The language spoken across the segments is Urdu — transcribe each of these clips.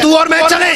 تو اور میں چلے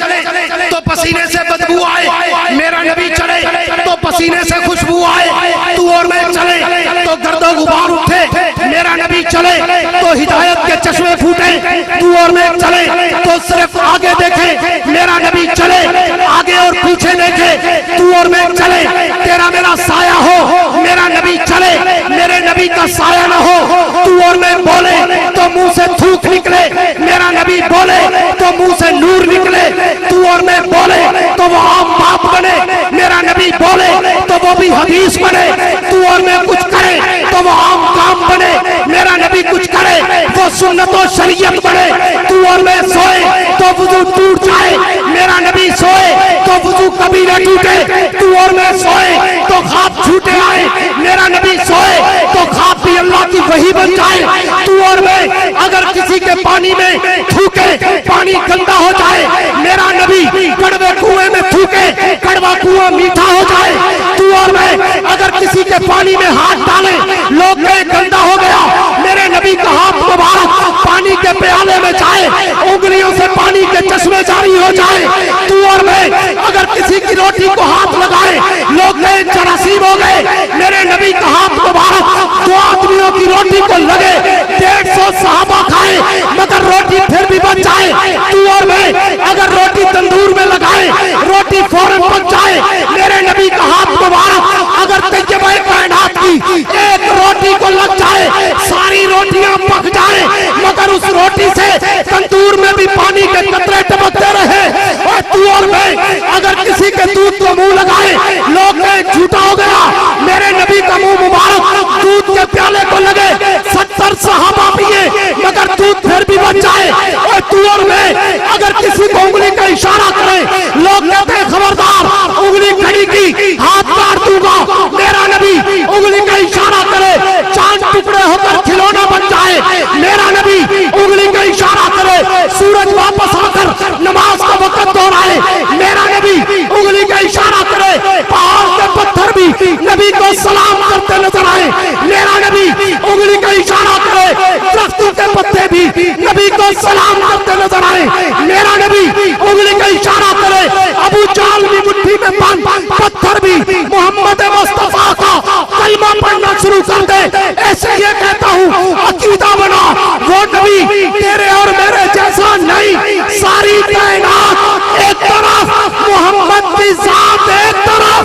تو پسینے سے بدبو آئے، میرا نبی چلے تو پسینے سے خوشبو آئے، تو اور میں چلے تو گرد و غبار اٹھے، میرا نبی چلے تو ہدایت کے چشمے پھوٹے، تو اور میں چلے تو صرف آگے دیکھے، میرا نبی چلے آگے اور پیچھے دیکھے، تو اور میں چلے تیرا میرا سایہ ہو، میرا نبی چلے میرے نبی کا سایہ نہ ہو، تو اور میں بولے تو منہ سے تھوک نکلے، میرا نبی بولے تو منہ سے نور نکلے، تو اور میں بولے تو وہ عام باپ بنے، میرا نبی بولے تو وہ بھی حدیث بنے، تو اور میں کچھ کرے تو وہ عام کام بنے، میرا نبی کچھ کرے وہ سنت و شریعت بنے، تو اور میں سوئے تو وضو ٹوٹ جائے، میرا نبی سوئے تو وضو کبھی نہ ٹوٹے، تو اور میں سوئے تو خواب جھوٹے آئے، میرا نبی سوئے تو خواب بھی اللہ کی وحی بن جائے، تو اور میں اگر کسی کے پانی میں تھوکے پانی گندا ہو جائے، میرا نبی کڑوے کنویں میں تھوکے کڑوا کنواں میٹھا ہو جائے، تو اور میں اگر کسی کے پانی میں ہاتھ ڈالے لوگ کہے گندا ہو گیا، میرے نبی کا ہاتھ مبارک پانی کے پیالے میں جائے، انگلیوں سے پانی کے چشمے جاری ہو جائے، تو اور میں اگر کسی کی روٹی کو ہاتھ لگائے لوگ کہے جراثیم ہو گئے، میرے نبی کا ہاتھ مبارک دو آدمیوں کی روٹی کو لگے 150 صحابہ کھائے مگر روٹی پھر بھی بچ جائے، تو اور میں اگر روٹی تندور میں لگائے روٹی فوراً بچ جائے، میرے نبی کا ہاتھ مبارک اگر طیبہ کائنات کی ایک روٹی کو لگ جائے ساری روٹیاں پک جائیں مگر اس روٹی سے تندور میں بھی پانی کے قطرے ٹپکتے رہے، اور تو اور میں اگر کسی کے دودھ کو منہ لگائے لوگ کہے جھوٹا ہو گیا، میرے نبی کا منہ مبارک دودھ کے پیالے کو لگے 70 صحابہ پیے مگر دودھ پھر بھی بچ جائے، اور تو اور میں اگر کسی کو انگلی کا اشارہ کرے لوگ کہتے ہیں خبردار انگلی کھڑی کی ہاتھ کاٹ دوں گا، میرا نبی انگلی کا اشارہ کرے چاند ٹکڑے ہو کر کھلونا بن جائے، میرا نبی انگلی کا اشارہ کرے سورج واپس آ کر نماز کا وقت دہرائے، میرا نبی انگلی کا اشارہ کرے پہاڑ کے پتھر بھی نبی کو سلام کرتے نظر آئے، میرا نبی انگلی کا اشارہ کرے درختوں کے پتے بھی نبی کو سلام کرتے نظر آئے، میرا نبی انگلی کا اشارہ کرے ابو جہل کی مٹھی میں بند پتھر بھی محمد مصطفیٰ کا کلمہ پڑھنا شروع کر دے، ایسے یہ کہتا ہوں عقیدہ بنا وہ نبی تیرے اور میرے جیسا نہیں، ساری کائنات ایک طرف محمد کی ذات ایک طرف۔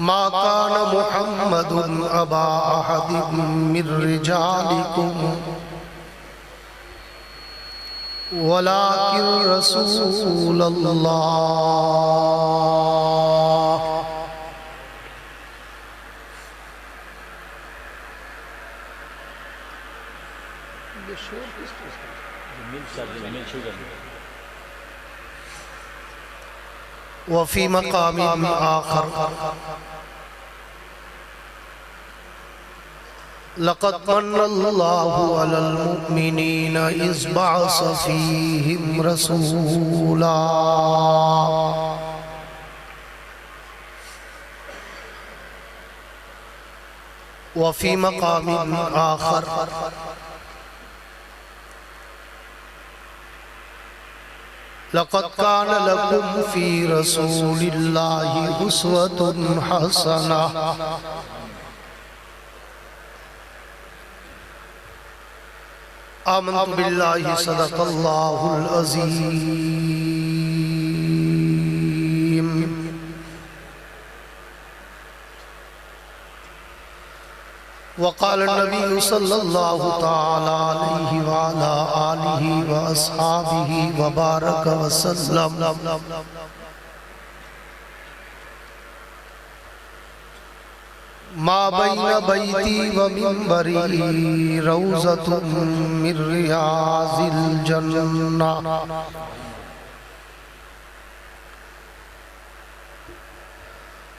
ما كان محمد أبا أحد من رجالكم ولكن رسول الله وفي مقام آخر لقد من الله على المؤمنين إذ بعث فيهم رسولا وفي مقام آخر لقد كان لكم في رسول الله أسوة حسنة آمنت بالله صدق الله العظيم وقال النبي صلى الله تعالى عليه وعلى آله وأصحابه وبارك وسلم ما بين بيتي ومنبري روضة من رياض الجنة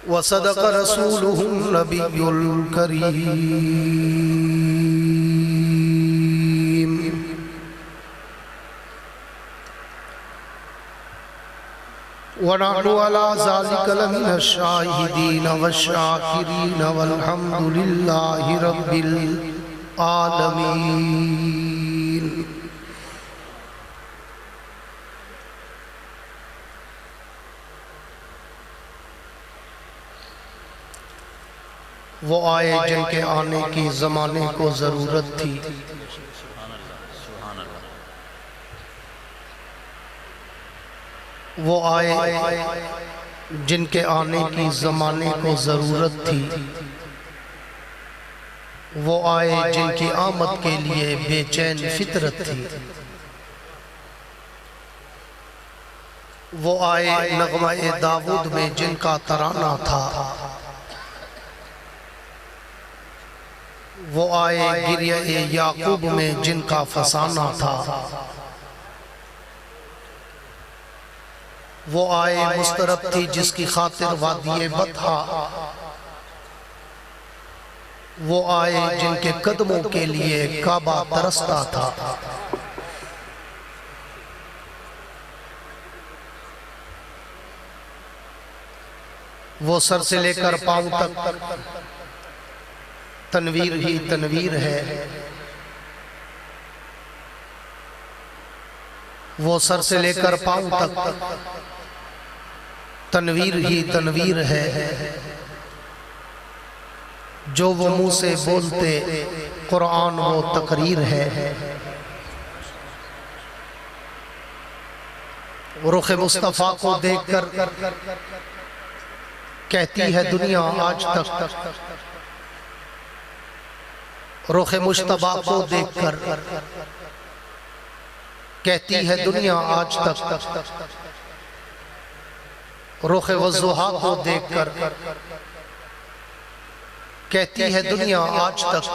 وصدق رسوله النبي الكريم ونحن على ذلك لمن الشاهدين والشاكرين والحمد لله رب العالمين. وہ آئے جن کے آنے کی زمانے کو ضرورت تھی، وہ آئے جن کے آنے کی زمانے کو ضرورت تھی، وہ آئے جن کی آمد کے لیے بے چین فطرت تھی، وہ آئے نغمہ داود میں جن کا ترانہ تھا، وہ آئے گریہ یعقوب میں جن کا فسانہ تھا، وہ آئے مسترب تھی جس کی خاطر وادی بطحا، وہ آئے جن کے قدموں کے لیے کعبہ ترستا تھا، وہ سر سے لے کر پاؤں تک تنویر ہی تنویر ہے، وہ سر سے لے کر پاؤں تک تنویر ہی تنویر ہے، جو وہ منہ سے بولتے قرآن وہ تقریر ہے، رخ مصطفیٰ کو دیکھ کر کہتی ہے دنیا آج تک، رخ مجتبیٰ کو دیکھ کر کہتی ہے دنیا آج تک، رخ والضحیٰ کو دیکھ کر کہتی ہے دنیا آج تک،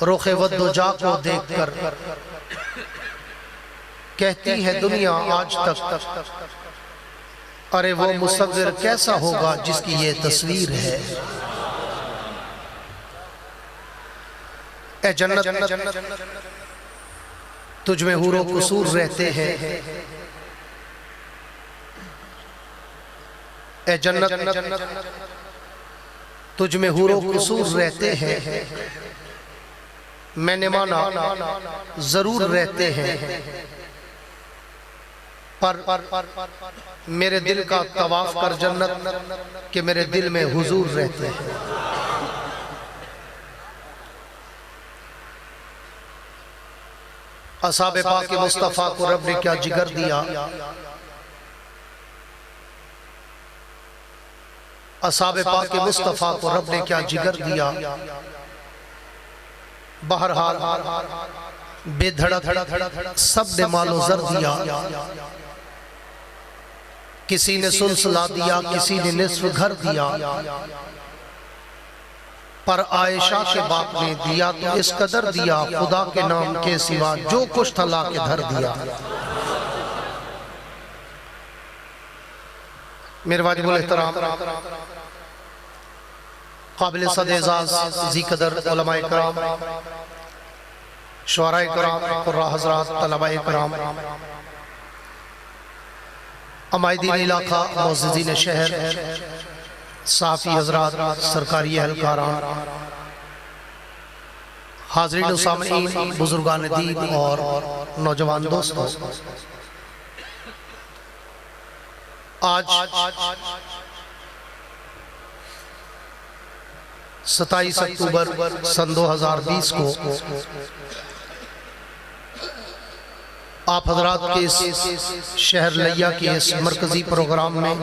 رخ والدجا کو دیکھ کر کہتی ہے دنیا آج تک، ارے وہ مصور کیسا ہوگا جس کی یہ تصویر ہے. اے جنت تجھ میں حور و قصور رہتے ہیں، اے جنت تجھ میں حور و قصور رہتے ہیں، میں نے مانا ضرور رہتے ہیں، پر میرے دل کا طواف کر جنت کہ میرے دل میں حضور رہتے ہیں. اصحاب پاک مصطفیٰ کو رب نے کیا جگر دیا، اصحاب پاک مصطفیٰ کو رب نے کیا جگر دیا. بہرحال بے دھڑک سب نے مال و زر دیا، کسی نے سلسلہ دیا، کسی نے نصف گھر دیا، پر عائشہ کے باپ نے دیا تو اس قدر دیا، خدا کے نام کے سوا جو کچھ تھا لا کے دھر دیا. میرے واجب الاحترام قابل صد اعزاز ذی قدر علماء کرام، شعراء کرام، قراء حضرات، طلباء کرام، عمائدین علاقہ، معززین شہر، صحافی حضرات، سرکاری اہلکاران، حاضرین و سامعین، بزرگان دین اور نوجوان دوستوں، آج 27 اکتوبر سن 2020 کو آپ حضرات کے اس شہر لیا کے اس مرکزی پروگرام میں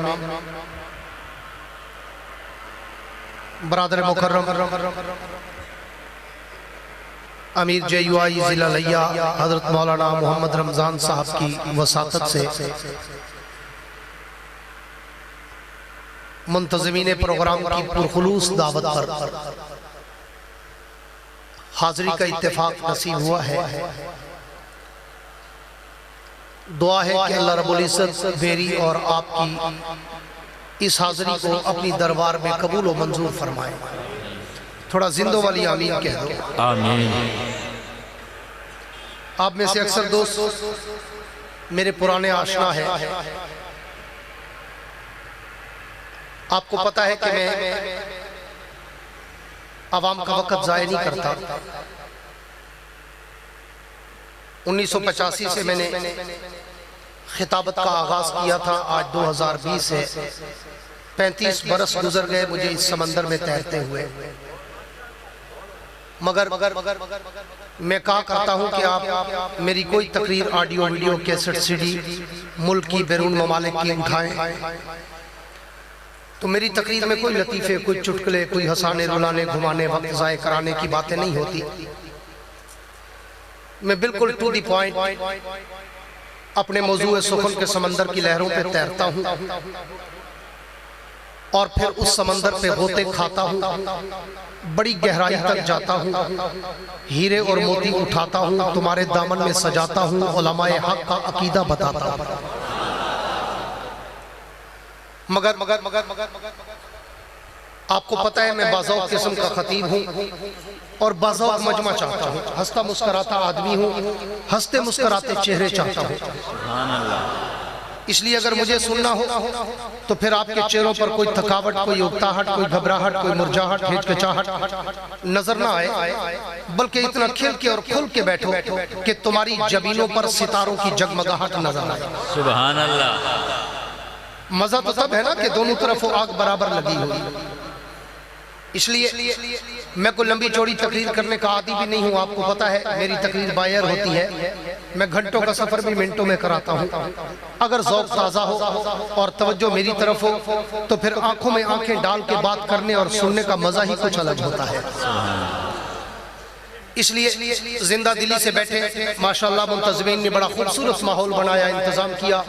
برادر مکرم امیر JUI ضلع لیا حضرت مولانا محمد رمضان صاحب کی وساطت سے منتظمین پروگرام کی پرخلوص دعوت پر حاضری کا اتفاق نصیب ہوا ہے. دعا ہے کہ اللہ رب العزت میری اور آپ کی اس حاضری کو اپنی دربار میں قبول و منظور فرمائے. تھوڑا زندوں والی آمین کہہ دو. آمین. آپ میں سے اکثر دوست میرے پرانے آشنا ہے. آپ کو پتا ہے کہ میں عوام کا وقت ضائع نہیں کرتا. 1985 سے میں نے خطابت کا آغاز کیا تھا. آج 2020 ہے. 35 برس گزر گئے مجھے اس سمندر میں تیرتے ہوئے. مگر میں کہا کرتا ہوں کہ آپ میری کوئی تقریر audio video cassette C D ملک کی بیرون ممالک کی اٹھائیں تو میری تقریر میں کوئی لطیفے، کوئی چٹکلے، کوئی ہنسانے رلانے گھمانے وقت ضائع کرانے کی باتیں نہیں ہوتی. میں بالکل ٹو دی پوائنٹ اپنے موضوع سخن کے سمندر کی لہروں پہ تیرتا ہوں اور پھر اس سمندر پہ غوطے کھاتا ہوں. بڑی گہرائی تک جاتا ہوں. ہیرے اور موتی اٹھاتا ہوں. تمہارے دامن میں سجاتا ہوں. علماء حق کا عقیدہ بتاتا ہوں. مگر آپ کو پتہ ہے میں بعض اوقات قسم کا خطیب ہوں اور بعض اوقات مجمع چاہتا ہوں. ہنستا مسکراتا آدمی ہوں. ہنستے مسکراتے چہرے چاہتا ہوں. اس لیے اگر مجھے سننا ہو تو پھر آپ کے چہروں پر کوئی تھکاوٹ، کوئی اکتاہٹ، کوئی گھبراہٹ، کوئی مرجاہٹ، ہچکچاہٹ نظر نہ آئے، بلکہ اتنا کھل کے اور کھل کے بیٹھو کہ تمہاری جبینوں پر ستاروں کی جگمگاہٹ نظر آئے. سبحان اللہ. مزہ تو تب ہے نا کہ دونوں طرف وہ آگ برابر لگی ہوئی. اس لیے میں کوئی لمبی چوڑی تقریر کرنے کا عادی بھی نہیں ہوں. آپ کو پتا ہے میری تقریر باہر ہوتی ہے. میں گھنٹوں کا سفر بھی منٹوں میں کراتا ہوں. اگر ذوق تازہ ہو اور توجہ میری طرف ہو تو پھر آنکھوں میں آنکھیں ڈال کے بات کرنے اور سننے کا مزہ ہی کچھ الگ ہوتا ہے. اس لیے زندہ دلی سے بیٹھے ماشاءاللہ منتظمین نے بڑا خوبصورت ماحول بنایا، انتظام کیا.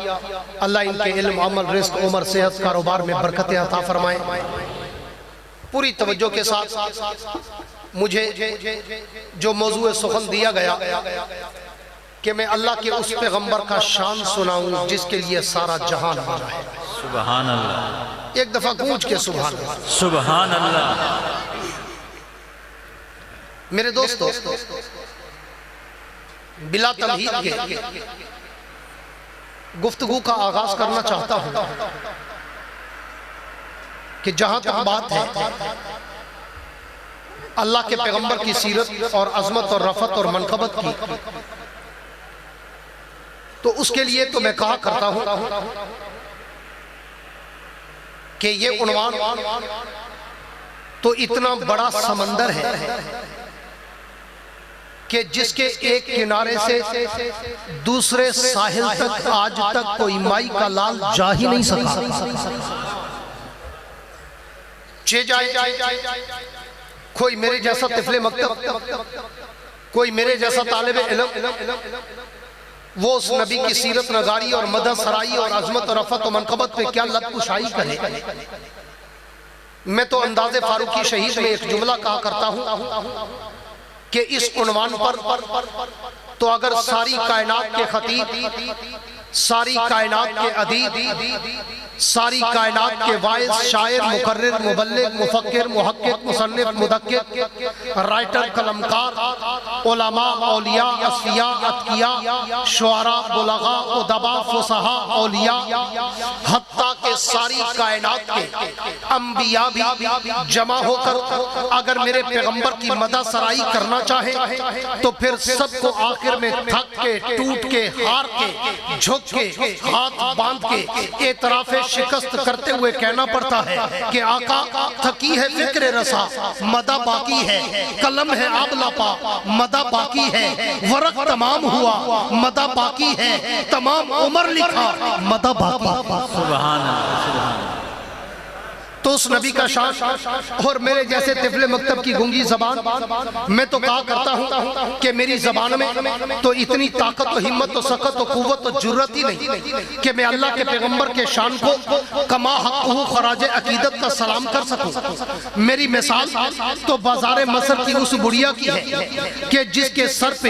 اللہ ان کے علم، عمل، رزق، عمر، صحت، کاروبار میں برکتیں عطا فرمائے. پوری توجہ کے ساتھ مجھے جو موضوع سخن دیا گیا کہ میں اللہ کے اس پیغمبر کا شان سناؤں جس کے لیے سارا جہان بنا ہے. سبحان اللہ. ایک دفعہ گونج کے سبحان اللہ. سبحان اللہ. میرے دوستو، بلا تمہید کے گفتگو کا آغاز کرنا چاہتا ہوں کہ جہاں تک بات ہے اللہ کے پیغمبر کی سیرت اور عظمت اور رفعت اور منقبت کی، تو اس کے لیے تو میں کہا کرتا ہوں کہ یہ عنوان تو اتنا بڑا سمندر ہے کہ جس کے ایک کنارے سے دوسرے ساحل تک آج تک کوئی مائی کا لال جا ہی نہیں سکا. کوئی میرے جیسا طفل مکتب، کوئی میرے جیسا طالب علم وہ اس نبی کی سیرت نگاری اور مدح سرائی اور عظمت اور رفعت و منقبت پہ کیا لب کشائی کرے. میں تو انداز فاروقی شہید میں ایک جملہ کہا کرتا ہوں کہ اس عنوان پر تو اگر ساری کائنات کے خطیب، ساری کائنات کے ادیب، ساری کائنات کے واعظ، شاعر، مقرر، مبلغ، مفکر، محقق، مصنف، مدقق، رائٹر، قلمکار، علماء، اولیاء، اصفیاء، اتقیاء، شعراء، بلغاء، ادباء، فصحاء، اولیاء، حتیٰ کہ ساری کائنات کے انبیاء بھی جمع ہو کر اگر میرے پیغمبر کی مدح سرائی کرنا چاہیں تو پھر سب کو آخر میں تھک کے، ٹوٹ کے، ہار کے، جھک کے، ہاتھ باندھ کے اعتراف شکست کرتے ہوئے کہنا پڑتا ہے کہ آقا تھکی ہے فکر رسا، مدح باقی ہے، قلم ہے آبلا پا، مدح باقی ہے، ورق تمام ہوا، مدح باقی ہے، تمام عمر لکھا، مدح باقی. سبحان اللہ. تو اس نبی کا شان اور میرے جیسے طفل مکتب کی گنگی زبان، میں تو کہا کرتا ہوں کہ میری زبان میں تو اتنی طاقت و ہمت و سخت و قوت و جرت ہی نہیں کہ میں اللہ کے پیغمبر کے شان کو کما حقہ خراج عقیدت کا سلام کر سکوں. میری مثال تو بازار مصر کی اس بڑیا کی ہے کہ جس کے سر پہ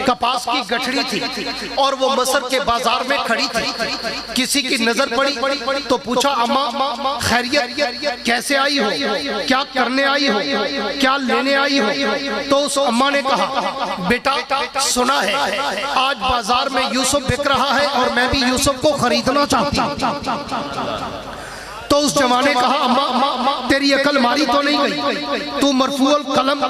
کپاس کی گٹھڑی تھی اور وہ مصر کے بازار میں کھڑی تھی. کسی کی نظر پڑی تو پوچھا اماں خیریت؟ کیسے آئی ہو, کیا کرنے آئی ہو, کیا لینے آئی ہو؟ تو اس اماں نے کہا بیٹا سنا ہے آج بازار میں یوسف بک رہا ہے اور میں بھی یوسف کو خریدنا چاہتی ہوں. تو اس جوان نے کہا اماں تیری عقل ماری تو نہیں گئی, تو مرفوع القلم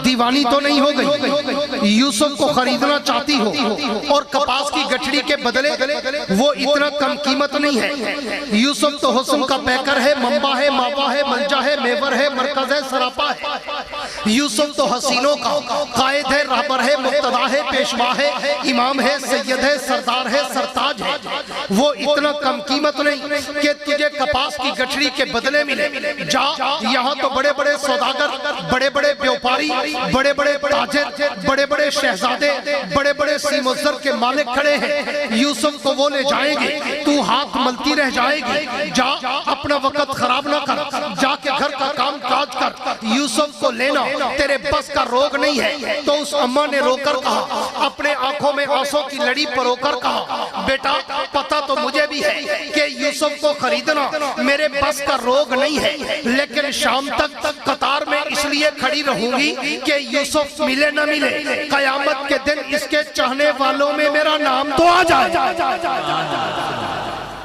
دیوانی تو نہیں ہو گئی؟ یوسف کو خریدنا چاہتی ہو اور کپاس کی گٹھڑی کے بدلے وہ اتنا کم قیمت نہیں ہے. یوسف تو حسن کا پیکر ہے, منبع ہے, ماوا ہے, منجا ہے, میور ہے, مرکز ہے, سراپا ہے. یوسف تو حسینوں کا قائد ہے, رہبر ہے, مقتدا ہے, پیشوا ہے, امام ہے, سید ہے, سردار ہے, سرتاج ہے. وہ اتنا کم قیمت نہیں کہ تجھے کپاس کی گٹھڑی کے بدلے ملے. جا, یہاں تو بڑے بڑے سوداگر, بڑے بڑے بیوپاری, بڑے بڑے تاجر, بڑے بڑے شہزادے, بڑے بڑے سیم و زر کے مالک کھڑے ہیں. یوسف کو وہ لے جائیں گے, تو ہاتھ ملتی رہ جائے گی. جا اپنا وقت خراب نہ کر, جا کے گھر کا کام کاج کر. یوسف کو لینا تیرے بس کا روگ نہیں ہے. تو اس اماں نے رو کر کہا, اپنے آنکھوں میں آنسوں کی لڑی پرو کر کہا بیٹا پتہ تو مجھے بھی ہے کہ یوسف کو خریدنا میرے بس کا روگ نہیں ہے, لیکن شام تک قطار میں اس لیے کھڑی رہوں گی کہ یوسف ملے نہ ملے, قیامت کے دن اس کے چاہنے والوں میں میرا نام تو آ جائے.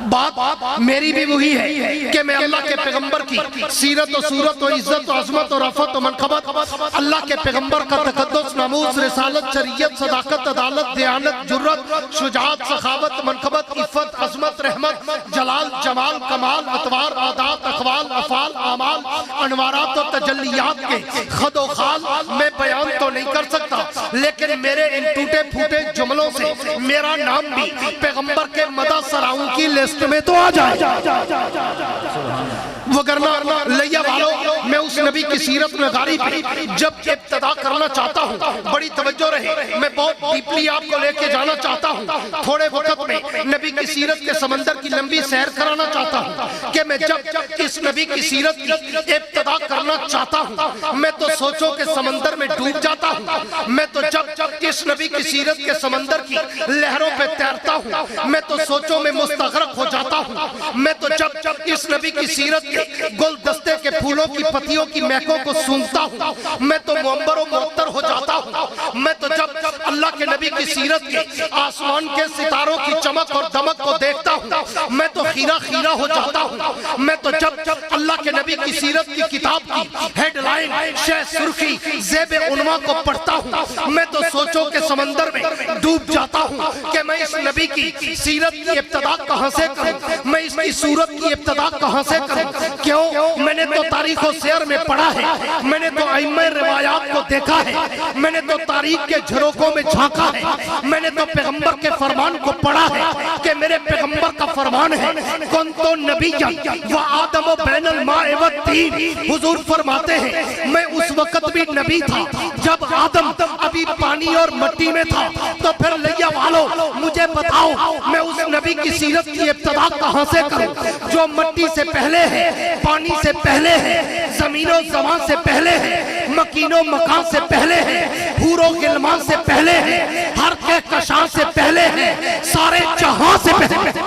بات میری بھی وہی ہے کہ میں اللہ کے پیغمبر کی سیرت و صورت و عزت و عظمت و رفعت و منقبت, اللہ کے پیغمبر کا تقدس, ناموس, رسالت, شریعت, صداقت, عدالت, دیانت, جرت, شجاعت, سخاوت, منقبت, عفت, عظمت, رحمت, جلال, جمال, کمال, اتوار, عادات, اقوال, افعال, اعمال, انوارات و تجلیات کے خد و خال میں بیان تو نہیں کر سکتا, لیکن میرے ان ٹوٹے پھوٹے جملوں سے میرا نام بھی پیغمبر کے مدح سراؤں کی لسٹ میں تو آ جائے. وگرنہ لیا والو میں اس نبی کی سیرت نگاری پر جب ابتدا کرنا چاہتا ہوں, بڑی توجہ رہے, میں بہت ڈیپلی آپ کو لے کے جانا چاہتا ہوں. تھوڑے وقت میں نبی کی سیرت کے سمندر کی لمبی سیر کرانا چاہتا ہوں کہ میں جب اس نبی کی سیرت کی ابتدا کرنا چاہتا ہوں میں تو سوچوں کہ سمندر میں ڈوب جاتا ہوں. میں تو جب اس نبی کی سیرت کے سمندر کی لہروں پہ تیرتا ہوں میں تو سوچوں میں مستغرق ہو جاتا ہوں. میں تو جب اس نبی کی سیرت کے گل دستے کے پھولوں کی پتیوں کی مہکوں کو سونگتا ہوں میں تو منبر و معطر ہو جاتا ہوں. میں تو جب اللہ کے نبی کی سیرت کے آسمان کے ستاروں کی چمک اور دمک کو دیکھتا ہوں میں تو خیرہ خیرہ ہو جاتا ہوں. میں تو جب اللہ کے نبی کی سیرت کی کتاب کی ہیڈ لائن, شہ سرخی, زیب عنوان کو پڑھتا ہوں میں تو سوچوں کے سمندر میں ڈوب جاتا ہوں کہ میں اس نبی کی سیرت کی ابتدا کہاں سے کروں, میں اس کی صورت کی ابتدا کہاں سے کروں. کیوں؟ میں نے تو تاریخ و سیر میں پڑھا ہے, میں نے تو ائمہ روایات کو دیکھا ہے, میں نے تو تاریخ کے جھروکوں میں جھانکا ہے, میں نے تو پیغمبر کے فرمان کو پڑھا ہے کہ میرے پیغمبر کا فرمان ہے کنتو نبیا و آدم و بین الماء والطین. حضور فرماتے ہیں میں اس وقت بھی نبی تھا جب آدم ابھی پانی اور مٹی میں تھا. تو پھر لیا والو مجھے بتاؤ میں اس نبی کی سیرت کی ابتدا کہاں سے کروں جو مٹی سے پہلے ہے, پانی سے پہلے ہے, زمین و زمان سے پہلے ہے, مکین و مکان سے پہلے ہے, حور و غلمان سے پہلے ہے, ہر کہکشاں سے پہلے ہے, سارے جہاں سے پہلے ہے.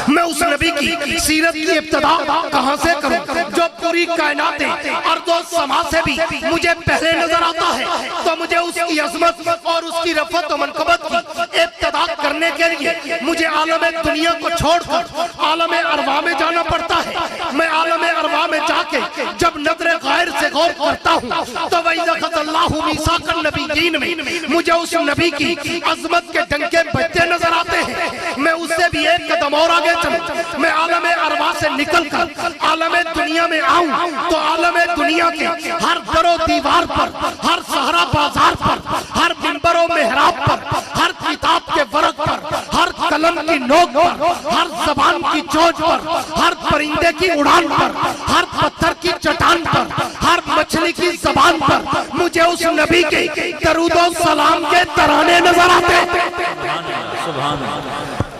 میں اس نبی کی سیرت کی ابتدا کہاں سے کروں جو پوری کائنات ارض و سما سے بھی مجھے پہلے نظر آتا ہے. تو مجھے اس کی عظمت اور اس کی رفعت و منقبت کی ابتدا کرنے کے لیے مجھے عالم دنیا کو چھوڑ کر عالم ارواح میں جانا پڑتا ہے. میں عالم ارواح میں جا کے جب نظر غیر سے غور کرتا ہوں تو وَإِذَا أَخَذَ اللَّهُ مِيثَاقَ النَّبِيِّينَ میں مجھے اس نبی کی عظمت کے ڈنکے بجتے نظر آتے ہیں. میں اس سے بھی ایک قدم اور آگے چلوں, میں عالم ارواح سے نکل کر عالم دنیا میں آؤں تو عالم دنیا کے ہر در و دیوار پر, ہر صحرا بازار پر, ہر منبر و محراب پر, ہر کتاب کے ورق پر, ہر قلم کی نوک پر, ہر زبان کی چوچ پر, ہر پرندے کی اڑان پر, ہر پتھر کی چٹان پر, ہر مچھلی کی زبان پر مجھے اس نبی کے درود و سلام کے ترانے نظر آتے.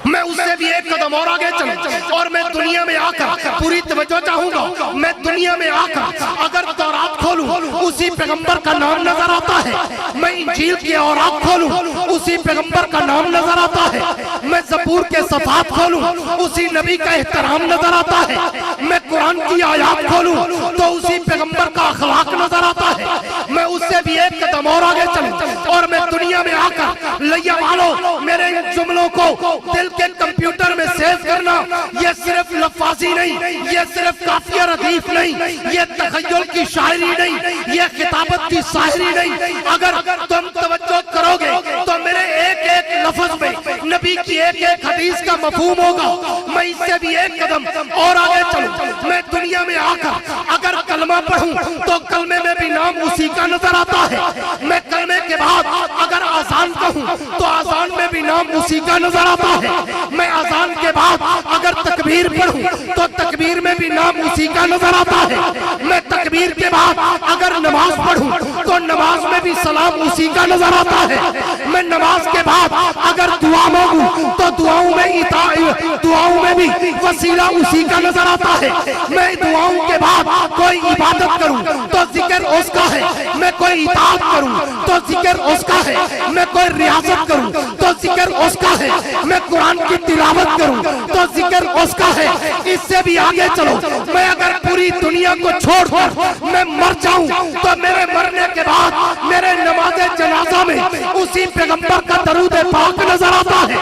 میں اس سے بھی ایک قدم اور آگے چلوں اور میں دنیا دنیا میں آ کر پوری توجہ چاہوں گا، میں دنیا میں آ کر اگر تورات کھولوں اسی پیغمبر کا نام نظر آتا ہے، میں انجیل کی اوراق کھولوں اسی پیغمبر کا نام نظر آتا ہے، میں زبور کے صفحات کھولوں اسی نبی کا احترام نظر آتا ہے، میں قرآن کی آیات کھولوں تو اسی پیغمبر کا اخلاق نظر آتا ہے، میں اس سے بھی ایک قدم اور آگے چلوں اور میں دنیا میں آ کر لیا والو میرے ان جملوں کو دل کے کمپیوٹر میں سیو کرنا، یہ صرف لفاظی نہیں، یہ صرف کافیہ ردیف نہیں، یہ تخیل کی شاعری نہیں، یہ خطابت کی شاعری نہیں، اگر تم توجہ کرو گے تو میرے ایک ایک لفظ میں نبی کی ایک ایک حدیث کا مفہوم ہوگا، میں اس سے بھی ایک قدم اور آگے چلوں، میں دنیا میں آ کر اگر کلمہ پڑھوں تو کلمے میں بھی نام اسی کا نظر آتا ہے، میں کلمے کے بعد اگر آزان کہوں تو آزان میں بھی نام اسی کا نظر آتا ہے، میں آزان کے بعد اگر تکبیر پڑھوں تو تکبیر میں بھی نام اسی کا نظر آتا ہے، میں تکبیر کے بعد اگر نماز پڑھوں تو نماز میں بھی سلام اسی کا نظر آتا ہے، میں نماز کے بعد اگر دعا مانگوں تو دعاؤں میں بھی وسیلہ اسی کا نظر آتا ہے، میں دعاؤں کے بعد کوئی عبادت کروں تو ذکر اس کا ہے، میں کوئی اطاعت کروں تو ذکر اس کا ہے، میں کوئی ریاضت کروں تو ذکر اس کا ہے، میں قرآن کی تلاوت کروں تو ذکر اس کا ہے، اس سے بھی آگے چلو، میں اگر پوری دنیا کو چھوڑ کر میں مر جاؤں تو میرے مرنے کے بعد میرے نماز جنازہ میں اسی پیغمبر کا درود پاک نظر آتا ہے،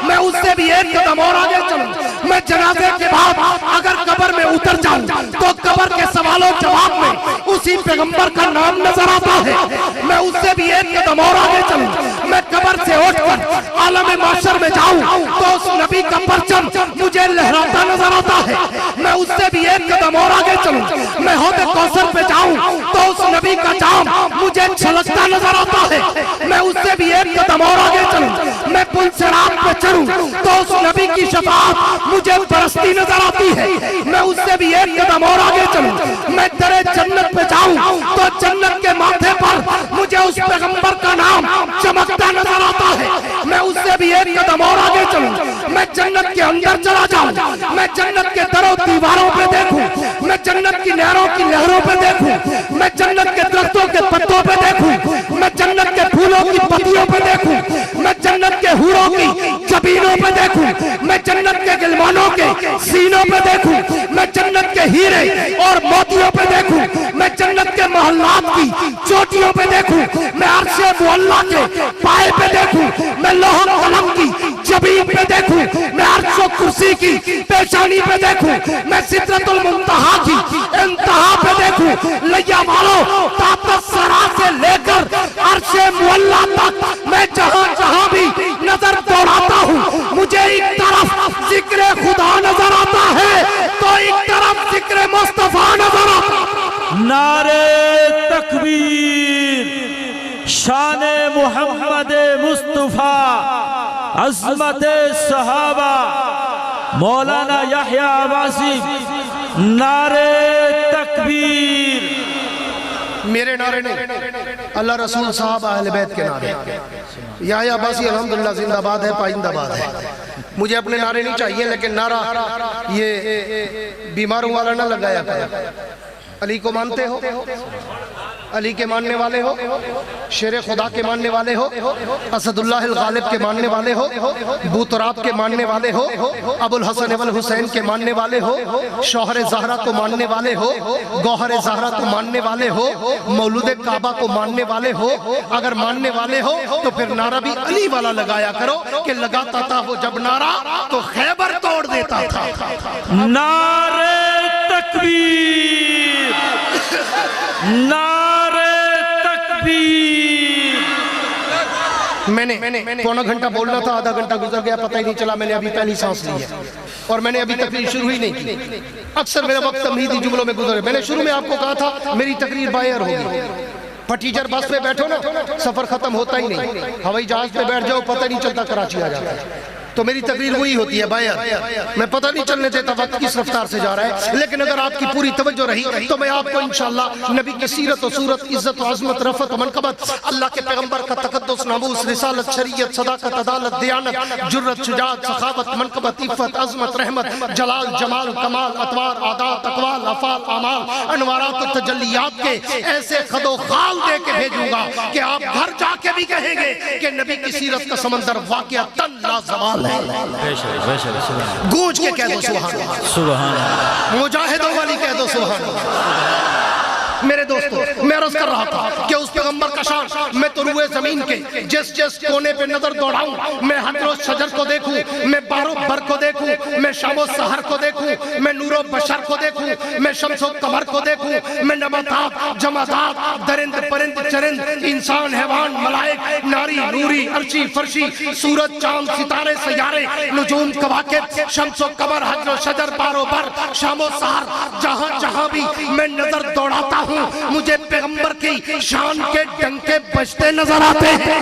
میں اس سے بھی ایک قدم اور آگے چلوں، میں جنازے کے بعد اگر قبر میں اتر جاؤں تو قبر کے سوال و جواب میں اسی پیغمبر کا نام نظر آتا ہے، میں اس سے بھی ایک قدم اور آگے چلوں، میں قبر سے اٹھ کر عالم محشر میں جاؤں تو اس نبی کا پرچم مجھے لہراتا نظر آتا ہے، میں اس سے بھی ایک قدم اور آگے چلوں، میں حوض کوثر پہ جاؤں تو اس نبی کا جام مجھے چھلکتا نظر آتا ہے، میں اس سے بھی ایک قدم اور آگے چلوں، میں پل صراط پہ چڑھوں تو اس نبی کی شفاعت مجھے برستی نظر آتی ہے، میں اس سے بھی ایک قدم اور آگے چلوں، میں در جنت پہ جاؤں تو جنت کے ماتھے پر مجھے اس پیغمبر کا نام چمکتا نظر آتا ہے، میں اس سے بھی ایک قدم اور آگے چلوں، میں جنت کے اندر چلا جاؤں، میں جنت کے در و دیواروں پہ دیکھوں، میں جنت کی نہروں کی لہروں پہ دیکھوں، میں جنت کے درختوں کے پتوں پہ دیکھوں، میں جنت کے پھولوں کی پتیوں پہ دیکھوں، میں جنت کے حوروں کی جبینوں پہ دیکھوں، میں جنت کے گلمانوں کے سینوں پہ دیکھوں، میں جنت کے ہیرے اور موتیوں پہ دیکھوں، میں جنت کے محلات کی چوٹیوں پہ دیکھوں، میں عرش معلیٰ کے پائے پہ دیکھوں، میں لوح قلم کی جبین پہ دیکھوں، میں عرش و کرسی کی پیشانی پہ دیکھوں، میں سدرۃ المنتہا کی انتہا پہ دیکھوں، لیا والو تحت الثری سے لے کر عرش معلیٰ تک میں جہاں جہاں بھی نظر دوڑاتا ہوں مجھے ایک طرف ذکر خدا نظر آتا ہے تو ایک طرف ذکر مصطفیٰ نظر آتا ہے۔ نعرے تکبیر، شان محمد مصطفیٰ، عظمت صحابہ، مولانا یحییٰ عباسی، نعرے تکبیر۔ میرے نعرے نہیں، اللہ رسول صاحب اہل بیت کے نعرے، یحییٰ عباسی الحمدللہ زندہ باد ہے، پائندہ باد ہے، مجھے اپنے نعرے نہیں چاہیے لیکن نعرہ یہ بیماروں والا نہ لگایا کرو۔ علی کو مانتے ہو؟ علی کے ماننے والے ہو؟ شیر خدا کے ماننے والے ہو؟ اسد اللہ الغالب کے ماننے والے ہو؟ بوتراب کے ماننے والے ہو؟ ابو الحسن والحسین کے ماننے والے ہو؟ شوہر زہرہ کو ماننے والے ہو؟ گوہر زہرہ کو ماننے والے ہو؟ مولود کعبہ کو ماننے والے ہو؟ اگر ماننے والے ہو تو پھر نعرہ بھی علی والا لگایا کرو کہ لگاتا تھا وہ جب نعرہ تو خیبر توڑ دیتا تھا۔ نعرے تکبیر، نعرے تکبیر۔ میں نے پونا گھنٹہ بولنا تھا، آدھا گھنٹہ گزر گیا، پتہ ہی نہیں چلا، میں نے ابھی پہلی سانس لی ہے اور میں نے ابھی تقریر شروع ہی نہیں کی۔ اکثر میرا وقت تمہیدی جملوں میں گزرے، میں نے شروع میں آپ کو کہا تھا میری تقریر بائیں ہوگی۔ پٹیجر بس پہ بیٹھو نا، سفر ختم ہوتا ہی نہیں، ہوائی جہاز پہ بیٹھ جاؤ پتہ نہیں چلتا کراچی آ جاتا ہے۔ تو میری تقریر وہی ہوتی ہے بایت. میں پتہ نہیں چلنے دیتا وقت کس رفتار سے جا رہا ہے، لیکن اگر آپ کی پوری توجہ رہی تو میں آپ کو انشاءاللہ نبی کی سیرت و صورت، عزت و عظمت، رفعت و منقبت، اللہ کے پیغمبر کا تقدس، ناموس، رسالت، شریعت، صداقت، عدالت، دیانت، جرت، شجاعت، سخاوت، منقبت، عفت، عظمت، رحمت، جلال، جمال، کمال، اطوار، عادات، اقوال، افعال، اعمال، انوارات و تجلیات کے ایسے خد و خال دے کے بھیجوں گا کہ آپ گھر جا کے بھی کہیں گے کہ نبی کی سیرت کا سمندر واقعتاً لازوال ہے. گونج کے کہہ دو سبحان اللہ. سبحان اللہ. مجاہدوں والی کہہ دو سبحان اللہ. میرے دوستو، میں عرض کر رہا تھا کہ اس پیغمبر کا شان میں تو روئے زمین کے جس جس کونے پہ نظر دوڑاؤں، میں حجر و شجر کو دیکھوں، میں بحر و بر کو دیکھوں، میں شب و سحر کو دیکھوں، میں نور و بشر کو دیکھوں، میں شمس و قمر کو دیکھوں، میں نباتات، جمادات، درند پرند چرند، انسان، حیوان، ملائک، ناری، نوری، عرشی، فرشی، سورج، چاند، ستارے، سیارے، نجوم، کواکب، شمس و قمر، حجر و شجر، بحر و بر، شام و سحر، جہاں جہاں بھی میں نظر دوڑاتا ہوں مجھے پیغمبر کی شان کے ڈنکے بجتے نظر آتے ہیں.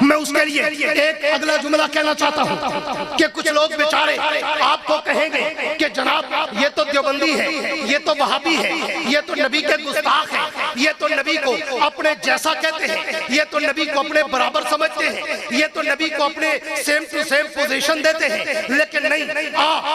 میں اس کے لیے ایک اگلا جملہ کہنا چاہتا ہوں کہ کچھ لوگ بیچارے آپ کو کہیں گے کہ جناب یہ تو دیوبندی ہے، یہ تو وہابی ہے، یہ تو نبی کے گستاخ ہے، یہ تو نبی کو اپنے جیسا کہتے ہیں، یہ تو نبی کو اپنے برابر سمجھتے ہیں، یہ تو نبی کو اپنے سیم ٹو سیم پوزیشن دیتے ہیں. لیکن نہیں،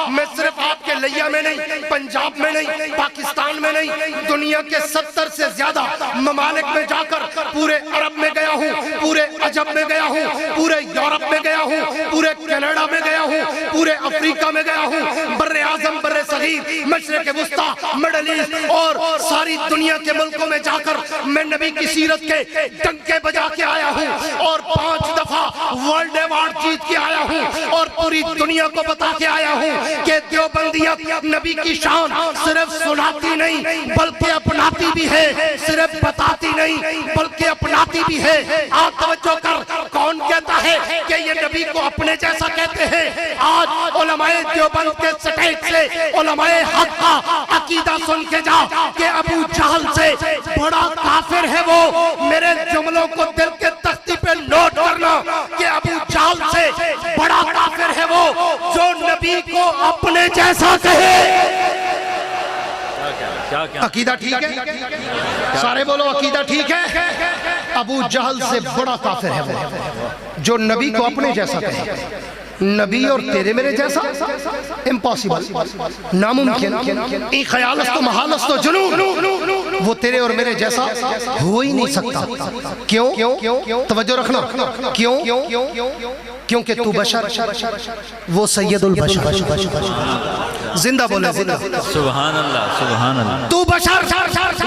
میں صرف آپ کے لیا میں نہیں، پنجاب میں نہیں، پاکستان میں نہیں، دنیا کے 70 سے زیادہ ممالک میں جا کر پورے عرب میں گیا ہوں، پورے عجب میں گیا ہوں، پورے یورپ میں گیا ہوں، پورے کینیڈا میں گیا ہوں، پورے افریقہ میں گیا ہوں، بر اعظم، بر صغیر، مشرق وسطی، مڈل ایسٹ اور ساری دنیا کے ملکوں میں جا کر میں نبی کی سیرت کے ڈنکے بجا کے آیا ہوں اور 5 دفعہ ورلڈ ایوارڈ جیت کے آیا ہوں اور پوری دنیا کو بتا کے آیا ہوں کہ دیوبندیت نبی کی شان صرف سناتی نہیں بلکہ اپناتی بھی ہے، صرف بتاتی نہیں بلکہ اپناتی بھی ہے. آپ توجہ کر، کون کہتا ہے کہ یہ نبی کو اپنے جیسا کہتے ہیں؟ آج علماء دیوبند کے سٹیج سے علماء حق کا عقیدہ سن کے جا کہ ابو جہل سے بڑا کافر ہے وہ. میرے جملوں کو دل کے تختی پہ نوٹ کرنا کہ ابو جہل سے بڑا کافر ہے وہ جو نبی کو اپنے جیسا کہے. عقیدہ ٹھیک ہے؟ سارے بولو عقیدہ ٹھیک ہے؟ ابو جہل سے بڑا کافر ہے وہ جو نبی کو اپنے جیسا کہے. نبی اور تیرے میرے جیسا امپاسبل، ناممکن، ای خیالست و محالست و جنون، وہ تیرے اور میرے جیسا ہو ہی نہیں سکتا. کیوں؟ توجہ رکھنا. کیوں؟ کیونکہ تو بشر، وہ سید البشر. زندہ بولے زندہ. سبحان اللہ. سبحان اللہ. تو بشر،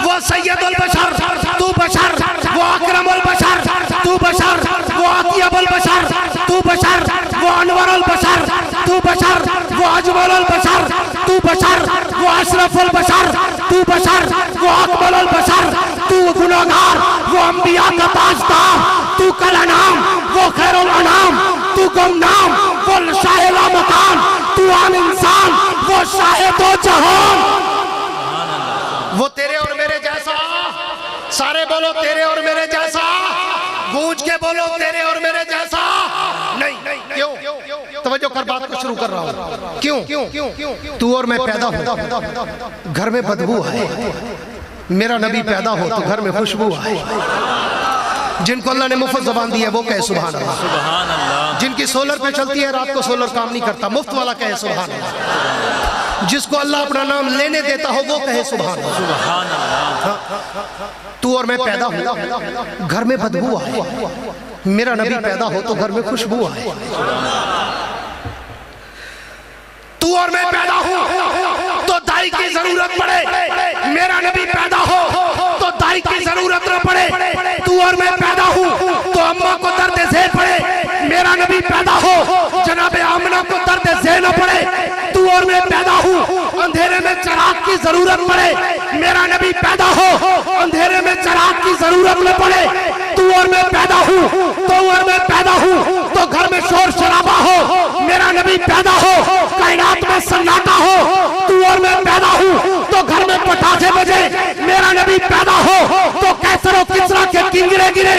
وہ سید البشر. تو بشر، وہ اکرم البشر. تو بشر، وہ اطیب البشر. تو بشر، وہ انور البشر. تو بشر، وہ اجمل البشر. تو بشر، وہ اشرف البشر. تو بشر، وہ اکمل البشر. تو گناہگار، وہ انبیاء کا تاجدار. تو کلانام، وہ خیر الانام. تو گمنام، وہ شاہ لامکان. تو عام انسان، وہ شاہ دو جہان. وہ تیرے اور میرے جیسا. سارے بولو تیرے اور میرے جیسا. گونج کے بولو تیرے اور میرے جیسا نہیں. کیوں؟ توجہ کر، بات کو شروع کر رہا ہوں. کیوں؟ تو اور میں پیدا ہوں گھر میں بدبو ہے، میرا نبی پیدا ہو تو گھر میں خوشبو ہے. جن کو اللہ نے مفت زبان دی ہے وہ کہے سبحان اللہ. سبحان اللہ. جن کی سولر پہ چلتی ہے رات کو سولر کام نہیں کرتا، مفت والا کہے سبحان اللہ. جس کو اللہ اپنا نام لینے دیتا ہو وہ کہے سبحان اللہ. سبحان اللہ. تو اور میں پیدا ہوں گھر میں بدبو آئے، میرا نبی پیدا ہو تو گھر میں خوشبو آئے. تو اور میں پیدا ہوں تو دائی کی ضرورت پڑے، میرا نبی پیدا ہو تو دائی کی ضرورت نہ پڑے. تو اور میں پیدا ہوں تو اماں کو درد ذیل پڑے، میرا نبی پیدا ہو جناب آمنہ کو درد ذیل نہ پڑے. تو اور میں پیدا ہوں اندھیرے میں چراغ کی ضرورت پڑے، میرا نبی پیدا ہو اندھیرے میں چراغ کی ضرورت نہ پڑے. تو اور میں پیدا ہوں تو گھر میں شور شرابہ ہو، میرا نبی پیدا ہو کائنات میں سناٹا ہو. تو اور میں پیدا ہوں تو گھر میں پٹاخے بجے، میرا نبی پیدا ہو تو کیسر و کسرا کے کنگرے گرے.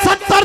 70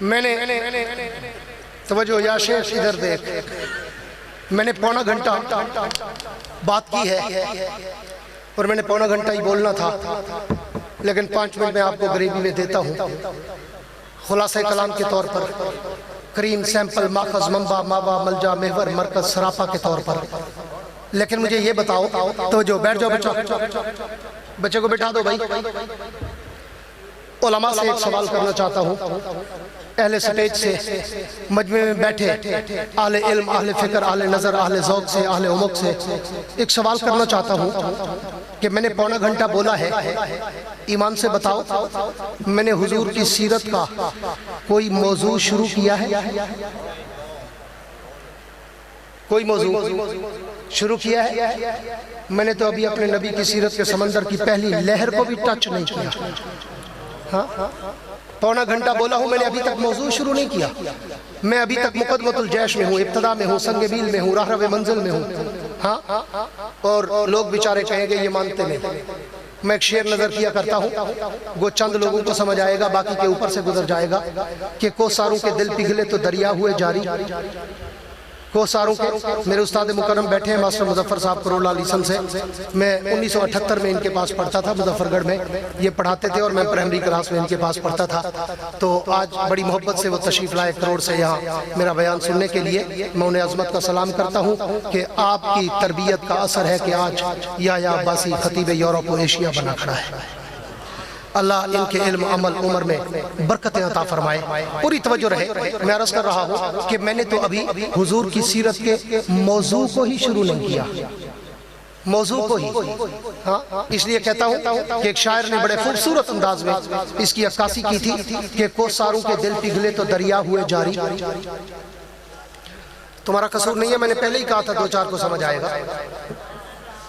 میں نے توجہ یا شیخ ادھر دیکھ، میں نے پونا گھنٹہ بات کی ہے اور میں نے پونا گھنٹہ ہی بولنا تھا، لیکن 5 منٹ میں آپ کو غریبی میں دیتا ہوں خلاصہ کلام کے طور پر، کریم سیمپل ماخذ منبع مابع ملجا محور مرکز سراپا کے طور پر۔ لیکن مجھے یہ بتاؤ، توجہ، بیٹھ جاؤ بچے کو بٹھا دو بھائی۔ علماء سے ایک سوال کرنا چاہتا ہوں، اہل سٹیج سے، مجمع میں بیٹھے اہل علم، اہل فکر، اہل نظر، اہل ذوق سے، اہل عمق سے ایک سوال کرنا چاہتا ہوں کہ میں نے پونا گھنٹہ بولا ہے، ایمان سے بتاؤ میں نے حضور کی سیرت کا کوئی موضوع شروع کیا ہے؟ کوئی موضوع شروع کیا ہے؟ میں نے تو ابھی اپنے نبی کی سیرت کے سمندر کی پہلی لہر کو بھی ٹچ نہیں کیا۔ ہاں پونا گھنٹہ بولا ہوں، میں نے ابھی تک موضوع شروع نہیں کیا۔ میں ابھی تک مقدمۃ الجیش میں ہوں، ابتدا میں ہوں، سنگ بیل میں ہوں، راہ رو منزل میں ہوں۔ ہاں اور لوگ بیچارے کہیں گے یہ مانتے نہیں۔ میں ایک شعر نظر کیا کرتا ہوں، وہ چند لوگوں کو سمجھ آئے گا، باقی کے اوپر سے گزر جائے گا، کہ کوساروں کے دل پگھلے تو دریا ہوئے جاری۔ کوساروں کے، میرے استاد مکرم بیٹھے ہیں ماسٹر مظفر صاحب کروڑا لیسن سے، میں 1978 میں ان کے پاس پڑھتا تھا، مظفر گڑھ میں یہ پڑھاتے تھے اور میں پرائمری کلاس میں ان کے پاس پڑھتا تھا۔ تو آج بڑی محبت سے وہ تشریف لائے کروڑ سے یہاں میرا بیان سننے کے لیے، میں انہیں عظمت کا سلام کرتا ہوں کہ آپ کی تربیت کا اثر ہے کہ آج یا عباسی خطیب یورپ و ایشیا بنا کھڑا ہے۔ اللہ ان کے علم عمل عمر میں برکتیں عطا فرمائے۔ پوری توجہ رہے، میں عرض کر رہا ہوں کہ میں نے تو ابھی حضور کی سیرت کے موضوع کو ہی شروع نہیں کیا، موضوع کو ہی۔ ہاں اس لیے کہتا ہوں کہ ایک شاعر نے بڑے خوبصورت انداز میں اس کی عکاسی کی تھی کہ کوساروں کے دل پگھلے تو دریا ہوئے جاری۔ تمہارا قصور نہیں ہے، میں نے پہلے ہی کہا تھا، 2-4 کو سمجھ آئے گا۔